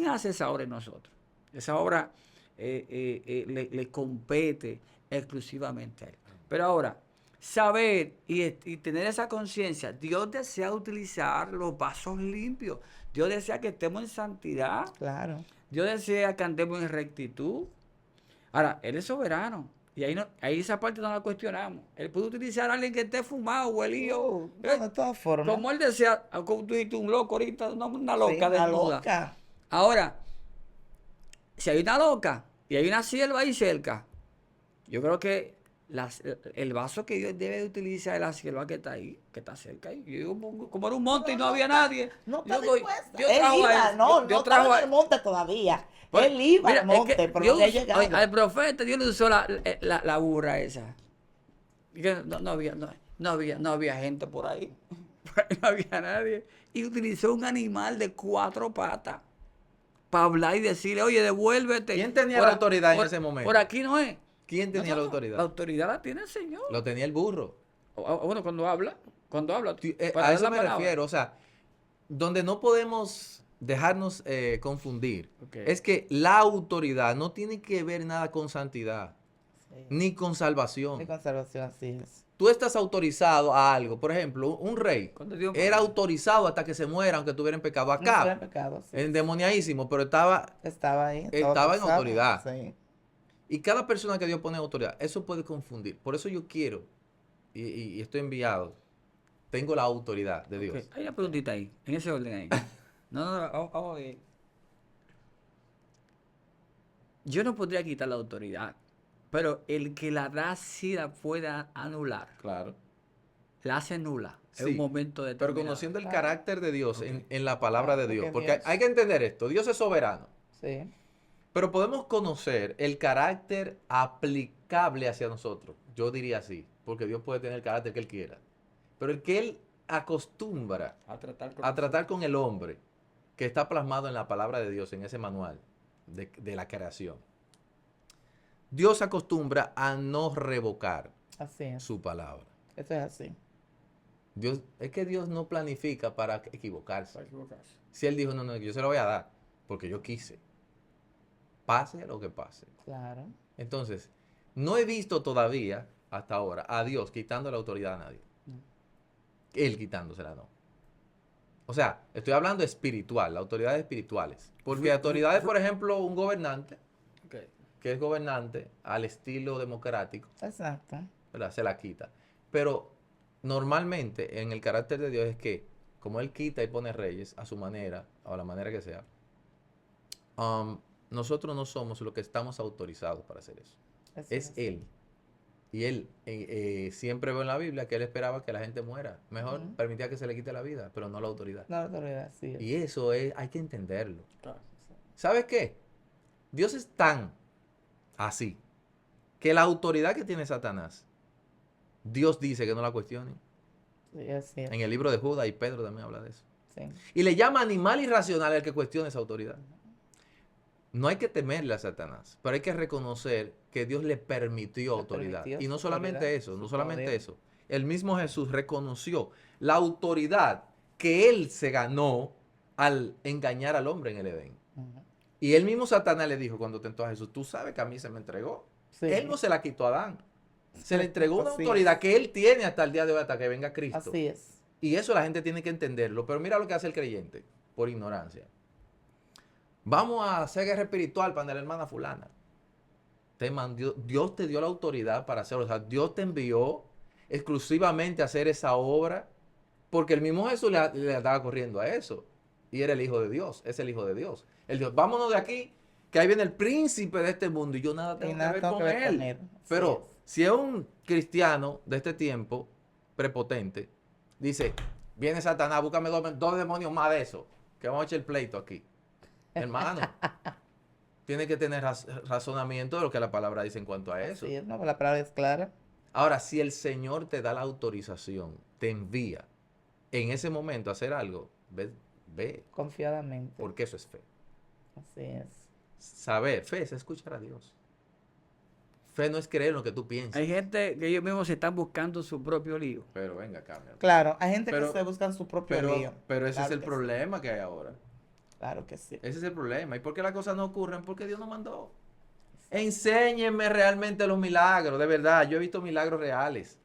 hace esa obra en nosotros. Esa obra le compete exclusivamente a Él. Pero ahora, saber y tener esa conciencia, Dios desea utilizar los vasos limpios. Dios desea que estemos en santidad. Claro. Dios desea que andemos en rectitud. Ahora, Él es soberano. Y ahí esa parte no la cuestionamos. Él puede utilizar a alguien que esté fumado, huelío. No, de todas formas. Como Él desea, como tú dijiste, un loco ahorita, una loca sí, una desnuda. loca. Ahora, si hay una loca y hay una sierva ahí cerca, yo creo que el vaso que Dios debe de utilizar es la sierva que está ahí, que está cerca ahí. Yo digo, como era un monte y no había nadie. No está Yo dispuesto. Dios Él trajo iba, a él. no Dios estaba trajo en el monte todavía. Pues, él iba mira, al monte, pero Dios, no había llegado. al profeta Dios le usó la burra esa. Y que no había gente por ahí. Por ahí no había nadie. Y utilizó un animal de 4 patas para hablar y decirle, oye, devuélvete. ¿Quién tenía la autoridad en ese momento? Por aquí no es. ¿Quién tenía la autoridad? La autoridad la tiene el Señor. Lo tenía el burro. Bueno, cuando habla, para A dar eso la me palabra. refiero, o sea, donde no podemos dejarnos confundir Ok. es que la autoridad no tiene que ver nada con santidad Sí. ni con Mi salvación. conservación, así es. Tú estás autorizado a algo. Por ejemplo, un rey Cuando Dios era manda. autorizado hasta que se muera, aunque tuviera en pecado. No fuera Acá, pecado, sí. endemoniadísimo, pero estaba Estaba ahí. Estaba en autorizado, autoridad. Sí. Y cada persona que Dios pone en autoridad, eso puede confundir. Por eso yo quiero, y estoy enviado, tengo la autoridad de Dios. Ok, hay una preguntita ahí, en ese orden ahí. No, vamos a ver. Yo no podría quitar la autoridad, pero el que la da sí la pueda anular. Claro. La hace nula en Sí, un momento pero determinado. conociendo el Claro. carácter de Dios Ok. en la palabra de Claro, Dios. porque Porque Dios- hay que entender esto, Dios es soberano. Sí. Pero podemos conocer el carácter aplicable hacia nosotros. Yo diría así, porque Dios puede tener el carácter que Él quiera. Pero el que Él acostumbra a tratar con el hombre, que está plasmado en la palabra de Dios, en ese manual de la creación. Dios acostumbra a no revocar Así es. su palabra. Eso es así. Es que Dios no planifica para equivocarse. Para equivocarse. Si Él dijo, no, yo se lo voy a dar, porque yo quise. Pase lo que pase. Claro. Entonces, no he visto todavía, hasta ahora, a Dios quitando la autoridad a nadie. No. Él quitándosela, no. O sea, estoy hablando espiritual, las autoridades espirituales. Porque autoridades, por ejemplo, un gobernante, Ok. que es gobernante al estilo democrático, Exacto. ¿verdad? Se la quita. Pero normalmente en el carácter de Dios es que, como Él quita y pone reyes a su manera, o a la manera que sea, nosotros no somos los que estamos autorizados para hacer eso. Eso Es así. Él. Y Él siempre veo en la Biblia que Él esperaba que la gente muera. Mejor Ujú. permitía que se le quite la vida, pero no la autoridad. No, la autoridad, sí es. Y eso hay que entenderlo. Claro. ¿Sabes qué? Dios es tan así que la autoridad que tiene Satanás, Dios dice que no la cuestionen. Sí, así es. En el libro de Judas y Pedro también habla de eso. Sí. Y le llama animal irracional al que cuestione esa autoridad. No hay que temerle a Satanás, pero hay que reconocer que Dios le permitió Le autoridad. permitió Y no su solamente autoridad, eso, su no solamente poder. eso. El mismo Jesús reconoció la autoridad que Él se ganó al engañar al hombre en el Edén. Ujú. Y el mismo Satanás le dijo cuando tentó a Jesús, tú sabes que a mí se me entregó. Sí. Él no se la quitó a Adán. Se le entregó una Así autoridad es. que Él tiene hasta el día de hoy, hasta que venga Cristo. Así es. Y eso la gente tiene que entenderlo. Pero mira lo que hace el creyente, por ignorancia. Vamos a hacer guerra espiritual para la hermana fulana. Dios te dio la autoridad para hacerlo. O sea, Dios te envió exclusivamente a hacer esa obra porque el mismo Jesús le estaba corriendo a eso. Y era el Hijo de Dios, es el Hijo de Dios. Él dijo, vámonos de aquí, que ahí viene el príncipe de este mundo y yo nada tengo Y nada que ver tengo con que ver él. con él. Así Pero es. si es un cristiano de este tiempo, prepotente, dice, viene Satanás, búscame dos demonios más de eso, que vamos a echar el pleito aquí. Hermano, tiene que tener razonamiento de lo que la palabra dice en cuanto a eso. Así es, no, la palabra es clara. Ahora, si el Señor te da la autorización, te envía en ese momento a hacer algo, ve, Confiadamente. porque eso es fe. Así es. Saber, fe es escuchar a Dios. Fe no es creer en lo que tú piensas. Hay gente que ellos mismos se están buscando su propio lío. Pero venga, cambia. Claro, hay gente Pero- que se buscan su propio lío. Pero ese Claro es el que sí. problema que hay ahora. Claro que sí. Ese es el problema. ¿Y por qué las cosas no ocurren? Porque Dios nos mandó. Enséñenme realmente los milagros, de verdad. Yo he visto milagros reales.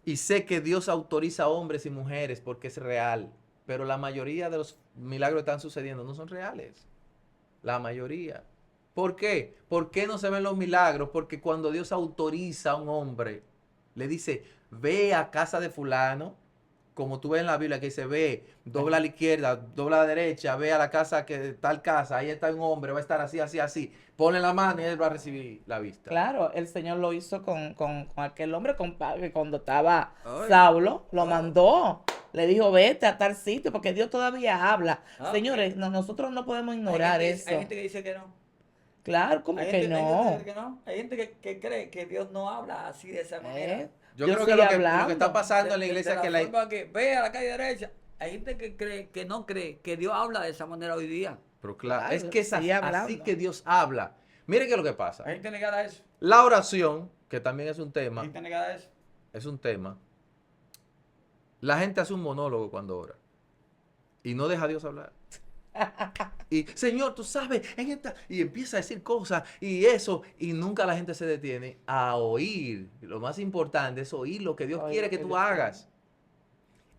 Y sé que Dios autoriza a hombres y mujeres porque es real. Pero la mayoría de los milagros que están sucediendo no son reales. La mayoría. ¿Por qué? ¿Por qué no se ven los milagros? Porque cuando Dios autoriza a un hombre, le dice, ve a casa de fulano, como tú ves en la Biblia que dice, ve, dobla a la izquierda, dobla a la derecha, ve a la casa, que tal casa, ahí está un hombre, va a estar así, así, así. Ponle la mano y él va a recibir la vista. Claro, el Señor lo hizo con aquel hombre que cuando estaba Ay. Saulo, lo Ah. mandó. Le dijo, vete a tal sitio, porque Dios todavía habla. Ah. Señores, nosotros no podemos ignorar eso. Hay gente que dice que no. Claro, ¿cómo Hay que gente, hay no? gente que no. Hay gente que cree que Dios no habla así de esa manera. Yo Dios creo que sigue lo que hablando. está pasando en la iglesia es que la... forma que ve a la calle derecha. Hay gente que cree, que no cree que Dios habla de esa manera hoy día. Pero claro, Claro, es que es sigue así hablando. que Dios habla. Mire qué es lo que pasa. Hay gente negada a eso. La oración, que también es un tema, Hay gente negada a eso. es un tema. La gente hace un monólogo cuando ora y no deja a Dios hablar. Y, Señor, tú sabes, y empieza a decir cosas y eso, y nunca la gente se detiene a oír. Lo más importante es oír lo que Dios quiere que tú hagas.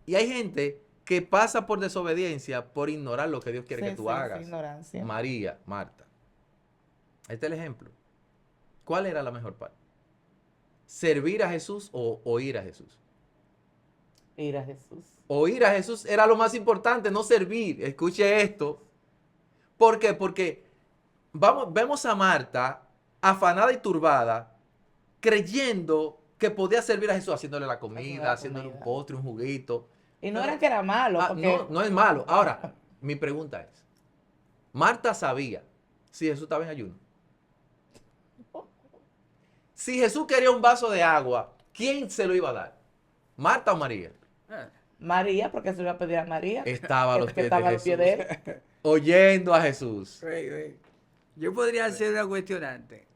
Y hay gente que pasa por desobediencia, por ignorar lo que Dios quiere que tú hagas. Ignorancia. María, Marta. Este es el ejemplo. ¿Cuál era la mejor parte? ¿Servir a Jesús o oír a Jesús? Ir a Jesús. Oír a Jesús era lo más importante, no servir. Escuche esto. ¿Por qué? Porque vemos a Marta afanada y turbada, creyendo que podía servir a Jesús, haciéndole la comida, haciéndole un postre, un juguito. Y no era que era malo. Porque... No es malo. Ahora, mi pregunta es, Marta sabía si Jesús estaba en ayuno. Si Jesús quería un vaso de agua, ¿quién se lo iba a dar? ¿Marta o María? María, porque se lo iba a pedir a María. Estaba a los pies estaba de al pie Jesús, de él. oyendo a Jesús. Yo podría hacer una cuestionante.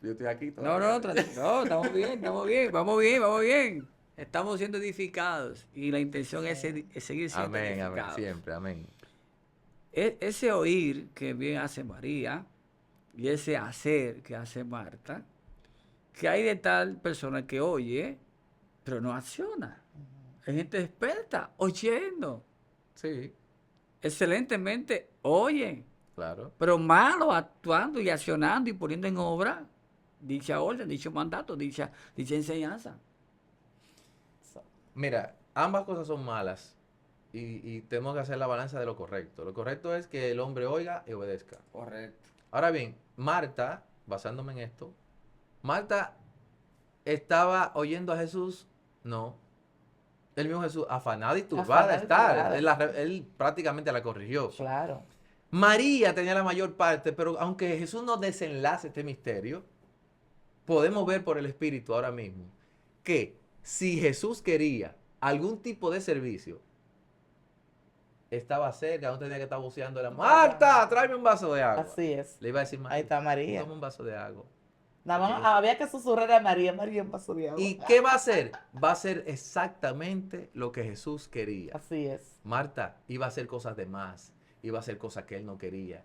Yo estoy aquí. No, estamos bien, vamos bien. Estamos siendo edificados y la intención es seguir siendo edificados. Amén, siempre, amén. Ese oír que bien hace María y ese hacer que hace Marta, que hay de tal persona que oye, pero no acciona. Hay gente experta oyendo. Sí, Excelentemente oye, claro. pero malo actuando y accionando y poniendo en obra dicha orden, dicho mandato, dicha enseñanza. Mira, ambas cosas son malas y tenemos que hacer la balanza de lo correcto. Lo correcto es que el hombre oiga y obedezca. Correcto. Ahora bien, Marta, basándome en esto, Marta estaba oyendo a Jesús, no. El mismo Jesús, afanada y turbada está. Él prácticamente la corrigió. Claro. María tenía la mayor parte, pero aunque Jesús no desenlace este misterio, podemos ver por el Espíritu ahora mismo que si Jesús quería algún tipo de servicio, estaba cerca, no tenía que estar buceando. Marta, tráeme un vaso de agua. Así es. Le iba a decir, María, ahí está María. toma un vaso de agua. Nada más había que susurrar a María, un vaso de agua. ¿Y qué va a hacer? Va a hacer exactamente lo que Jesús quería. Así es. Marta iba a hacer cosas de más, iba a hacer cosas que él no quería.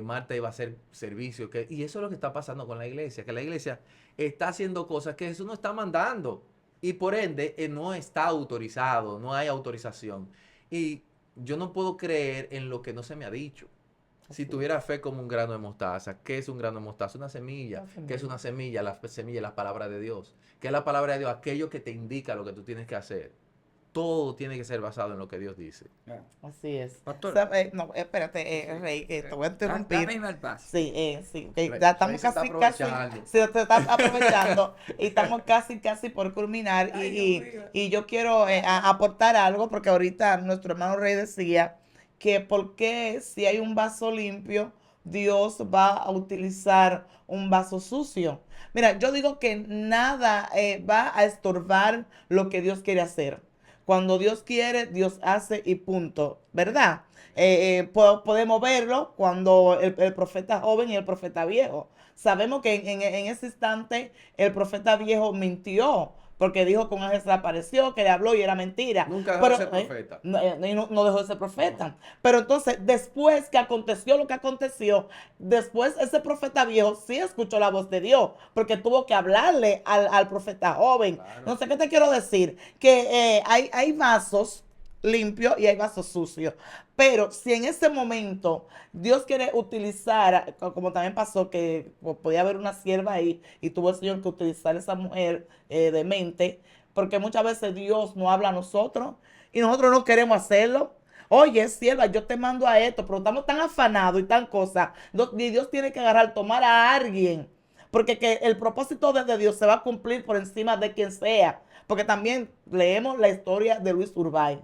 Marta iba a hacer servicio. Y eso es lo que está pasando con la iglesia, que la iglesia está haciendo cosas que Jesús no está mandando. Y por ende, no está autorizado, no hay autorización. Y yo no puedo creer en lo que no se me ha dicho. Si tuviera fe como un grano de mostaza, ¿qué es un grano de mostaza? Una semilla. ¿Qué es una semilla? La semilla es la palabra de Dios. ¿Qué es la palabra de Dios? Aquello que te indica lo que tú tienes que hacer. Todo tiene que ser basado en lo que Dios dice. Así es. Pastor. No, espérate, Rey, que te voy a interrumpir. Dame el paso. Sí, sí, que Rey, ya estamos se está casi, aprovechando. se te está aprovechando y estamos casi por culminar. Ay, Dios mío. Y yo quiero aportar algo, porque ahorita nuestro hermano Rey decía que por qué si hay un vaso limpio, Dios va a utilizar un vaso sucio. Mira, yo digo que nada va a estorbar lo que Dios quiere hacer. Cuando Dios quiere, Dios hace y punto, ¿verdad? Podemos verlo cuando el profeta joven y el profeta viejo. Sabemos que en ese instante el profeta viejo mintió, porque dijo que un ángel se le apareció, que le habló y era mentira. Nunca dejó de ser profeta. No dejó de ser profeta. Pero entonces, después que aconteció lo que aconteció, después ese profeta viejo sí escuchó la voz de Dios, porque tuvo que hablarle al profeta joven. Claro. No sé qué te quiero decir, que hay vasos limpios y hay vasos sucios. Pero si en ese momento Dios quiere utilizar, como también pasó que podía haber una sierva ahí y tuvo el Señor que utilizar a esa mujer de mente, porque muchas veces Dios no habla a nosotros y nosotros no queremos hacerlo. Oye, sierva, yo te mando a esto, pero estamos tan afanados y tan cosas. Y Dios tiene que tomar a alguien, porque que el propósito de Dios se va a cumplir por encima de quien sea. Porque también leemos la historia de Luis Urbay.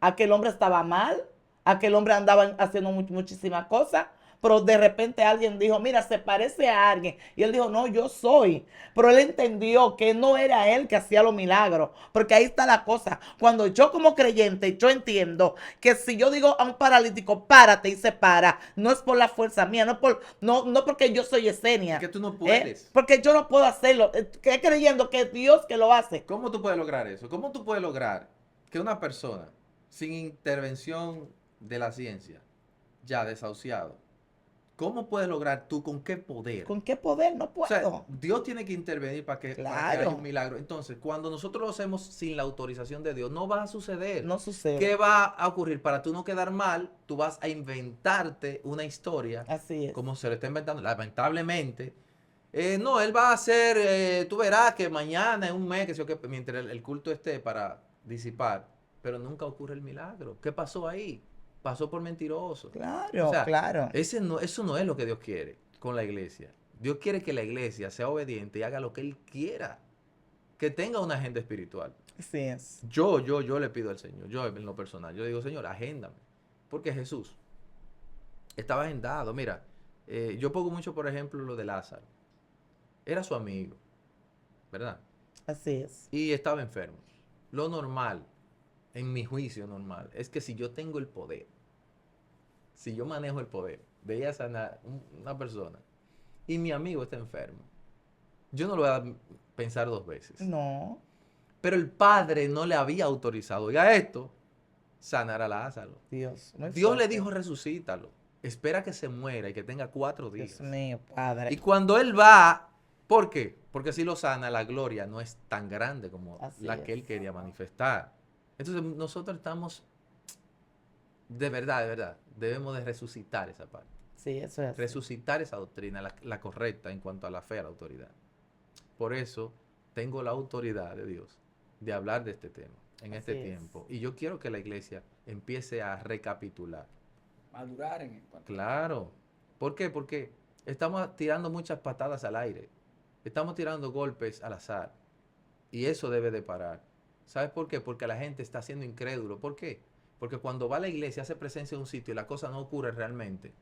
Aquel hombre estaba mal, aquel hombre andaba haciendo muchísimas cosas, pero de repente alguien dijo, mira, se parece a alguien. Y él dijo, no, yo soy. Pero él entendió que no era él que hacía los milagros. Porque ahí está la cosa. Cuando yo como creyente, yo entiendo que si yo digo a un paralítico, párate y se para, no es por la fuerza mía, no porque yo soy Yesenia. Es que tú no puedes. Porque yo no puedo hacerlo. Que creyendo que es Dios que lo hace. ¿Cómo tú puedes lograr eso? ¿Cómo tú puedes lograr que una persona sin intervención de la ciencia, ya desahuciado, cómo puedes lograr tú con qué poder? ¿Con qué poder? No O sea, puedo. Dios tiene que intervenir para que Claro. haya un milagro. Entonces, cuando nosotros lo hacemos sin la autorización de Dios, no va a suceder. No sucede. ¿Qué va a ocurrir? Para tú no quedar mal, tú vas a inventarte una historia, Así es. como se le está inventando, lamentablemente. No, él va a hacer, tú verás que mañana, en un mes, que sé yo qué, mientras el culto esté para disipar, pero nunca ocurre el milagro. ¿Qué pasó ahí? Pasó por mentiroso. Claro, O sea, claro. eso no es lo que Dios quiere con la iglesia. Dios quiere que la iglesia sea obediente y haga lo que Él quiera. Que tenga una agenda espiritual. Así es. Yo le pido al Señor, yo en lo personal, yo digo, Señor, agéndame. Porque Jesús estaba agendado. Mira, yo pongo mucho, por ejemplo, lo de Lázaro. Era su amigo, ¿verdad? Así es. Y estaba enfermo. Lo normal, en mi juicio normal, es que si yo tengo el poder, si yo manejo el poder de ir a sanar una persona y mi amigo está enfermo, yo no lo voy a pensar dos veces. No. Pero el padre no le había autorizado, oiga esto, sanar a Lázaro. Dios. Muy Dios le fuerte. dijo, resucítalo. Espera que se muera y que tenga 4 días. Dios mío, Padre. Y cuando él va, ¿por qué? Porque si lo sana, la gloria no es tan grande como Así la que es. él quería manifestar. Entonces nosotros estamos, de verdad, debemos de resucitar esa parte. Sí, eso es así. Resucitar esa doctrina, la correcta en cuanto a la fe, a la autoridad. Por eso tengo la autoridad de Dios de hablar de este tema en este Así es. tiempo. Y yo quiero que la iglesia empiece a recapitular. Madurar en el cuanto. Claro. ¿Por qué? Porque estamos tirando muchas patadas al aire. Estamos tirando golpes al azar. Y eso debe de parar. ¿Sabes por qué? Porque la gente está siendo incrédulo. ¿Por qué? Porque cuando va a la iglesia, hace presencia en un sitio y la cosa no ocurre realmente.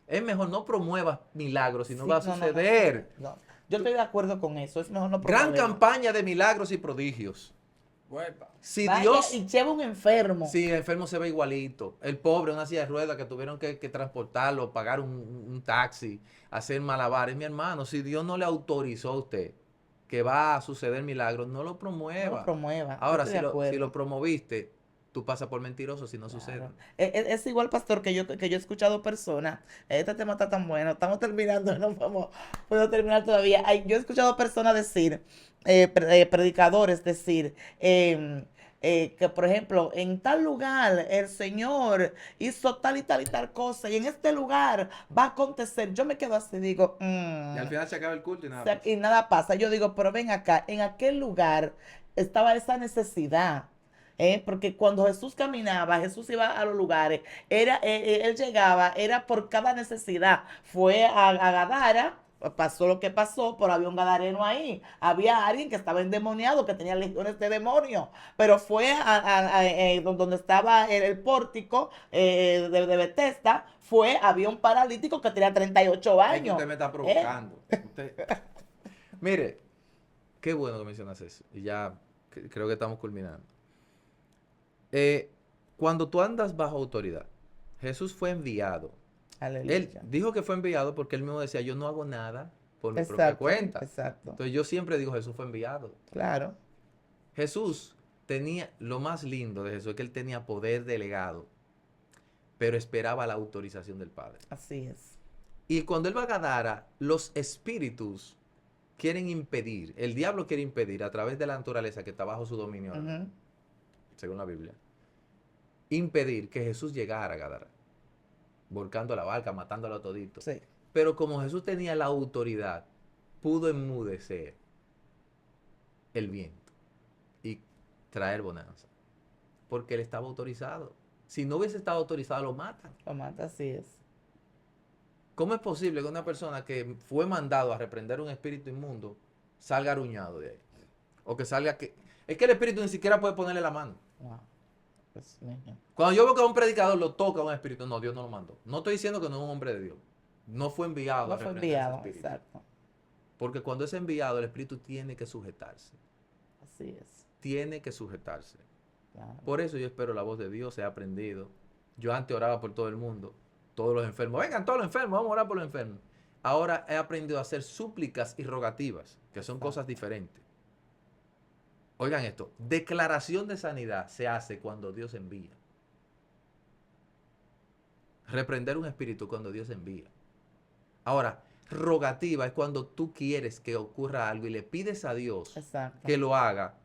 Es mejor no promuevas milagros si no Sí, va a suceder. no. Yo estoy de acuerdo con eso. Es mejor no Gran promoverlo. campaña de milagros y prodigios. Vuelva. Si Vaya Dios... y lleva un enfermo. Sí, el enfermo se ve igualito. El pobre, una silla de ruedas que tuvieron que transportarlo, pagar un taxi, hacer malabares. Mi hermano, si Dios no le autorizó a usted que va a suceder milagros, no lo promueva. No lo promueva. Yo Ahora, estoy de acuerdo. si lo promoviste, tú pasas por mentiroso si no sucede. Claro. Es igual, pastor, que yo he escuchado personas. Este tema está tan bueno. Estamos terminando, no puedo terminar todavía. Yo he escuchado personas decir, predicadores decir, que por ejemplo, en tal lugar el Señor hizo tal y tal y tal cosa, y en este lugar va a acontecer. Yo me quedo así, digo, Y al final se acaba el culto y nada. o sea, y nada pasa. Yo digo, pero ven acá, en aquel lugar estaba esa necesidad. Porque cuando Jesús caminaba, Jesús iba a los lugares, él llegaba, era por cada necesidad. Fue a Gadara, pasó lo que pasó, pero había un gadareno ahí. Había alguien que estaba endemoniado, que tenía legiones de demonios, pero fue donde estaba el pórtico de Bethesda, había un paralítico que tenía 38 Es que años. usted me está provocando. Mire, qué bueno que mencionas eso. Y ya creo que estamos culminando. Cuando tú andas bajo autoridad, Jesús fue enviado. Aleluya. Él dijo que fue enviado porque él mismo decía, yo no hago nada por mi propia cuenta. Exacto. Entonces yo siempre digo, Jesús fue enviado. Claro. Jesús tenía, lo más lindo de Jesús es que él tenía poder delegado, pero esperaba la autorización del Padre. Así es. Y cuando él va a Gadara, los espíritus quieren impedir, el diablo quiere impedir a través de la naturaleza que está bajo su dominio, Ujú. según la Biblia, impedir que Jesús llegara a Gadara, volcando la barca, matándolo todito. Sí. Pero como Jesús tenía la autoridad, pudo enmudecer el viento y traer bonanza, porque él estaba autorizado. Si no hubiese estado autorizado, lo matan. Lo mata, así es. ¿Cómo es posible que una persona que fue mandado a reprender un espíritu inmundo salga aruñado de ahí? O que salga que... Es que el espíritu ni siquiera puede ponerle la mano. Wow. Dios mío. Cuando yo veo que a un predicador lo toca un espíritu, no, Dios no lo mandó. No estoy diciendo que no es un hombre de Dios. No fue enviado No a fue reprender ese enviado, espíritu. exacto. Porque cuando es enviado, el espíritu tiene que sujetarse. Así es. Tiene que sujetarse. Claro. Por eso yo espero la voz de Dios, he aprendido. Yo antes oraba por todo el mundo, todos los enfermos. Vengan todos los enfermos, vamos a orar por los enfermos. Ahora he aprendido a hacer súplicas y rogativas, que son cosas diferentes. Oigan esto, declaración de sanidad se hace cuando Dios envía. Reprender un espíritu cuando Dios envía. Ahora, rogativa es cuando tú quieres que ocurra algo y le pides a Dios Exacto. que lo haga.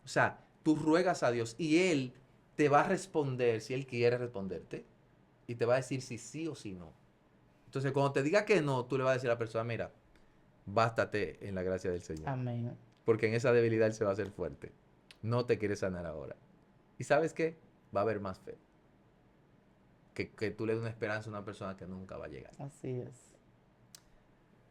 O sea, tú ruegas a Dios y Él te va a responder si Él quiere responderte. Y te va a decir si sí o si no. Entonces, cuando te diga que no, tú le vas a decir a la persona, mira, bástate en la gracia del Señor. Amén. Porque en esa debilidad Él se va a hacer fuerte. No te quiere sanar ahora. ¿Y sabes qué? Va a haber más fe. Que tú le des una esperanza a una persona que nunca va a llegar. Así es.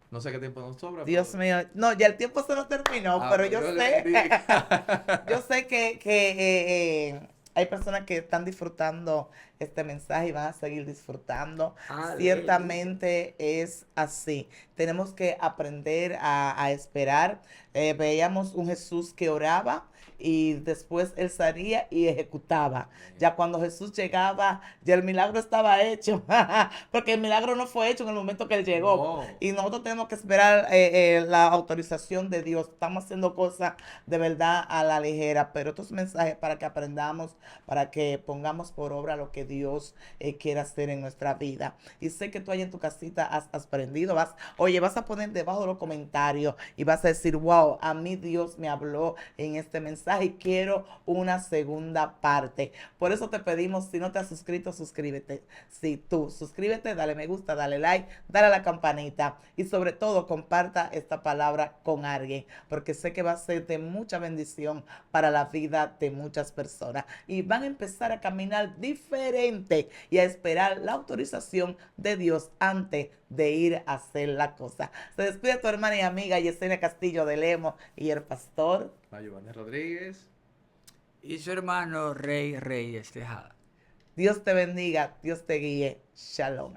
No sé qué tiempo nos sobra. Dios pero... mío. No, ya el tiempo se nos terminó, pero yo Dios sé. le bendiga. Yo sé que hay personas que están disfrutando este mensaje y van a seguir disfrutando. Aleluya. Ciertamente es así. Tenemos que aprender a esperar. Veíamos un Jesús que oraba y después él salía y ejecutaba. Ya cuando Jesús llegaba, ya el milagro estaba hecho. Porque el milagro no fue hecho en el momento que él llegó. No. Y nosotros tenemos que esperar la autorización de Dios. Estamos haciendo cosas de verdad a la ligera, pero estos mensajes para que aprendamos, para que pongamos por obra lo que Dios quiere hacer en nuestra vida. Y sé que tú ahí en tu casita has aprendido, vas a poner debajo de los comentarios y vas a decir, wow, a mí Dios me habló en este mensaje y quiero una segunda parte. Por eso te pedimos, si no te has suscrito, suscríbete. Si tú suscríbete, dale me gusta, dale like, dale a la campanita y sobre todo comparta esta palabra con alguien, porque sé que va a ser de mucha bendición para la vida de muchas personas y van a empezar a caminar diferente y a esperar la autorización de Dios antes de ir a hacer la cosa. Se despide tu hermana y amiga Yesenia Castillo de Lemos y el pastor Giovanni Rodríguez. Y su hermano Rey Reyes Tejada. Dios te bendiga, Dios te guíe. Shalom.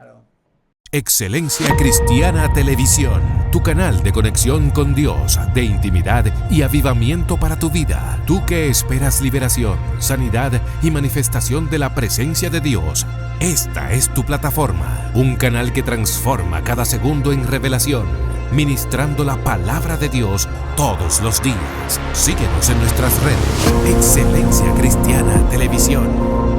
Excelencia Cristiana Televisión, tu canal de conexión con Dios, de intimidad y avivamiento para tu vida. Tú que esperas liberación, sanidad y manifestación de la presencia de Dios. Esta es tu plataforma, un canal que transforma cada segundo en revelación, ministrando la palabra de Dios todos los días. Síguenos en nuestras redes. Excelencia Cristiana Televisión.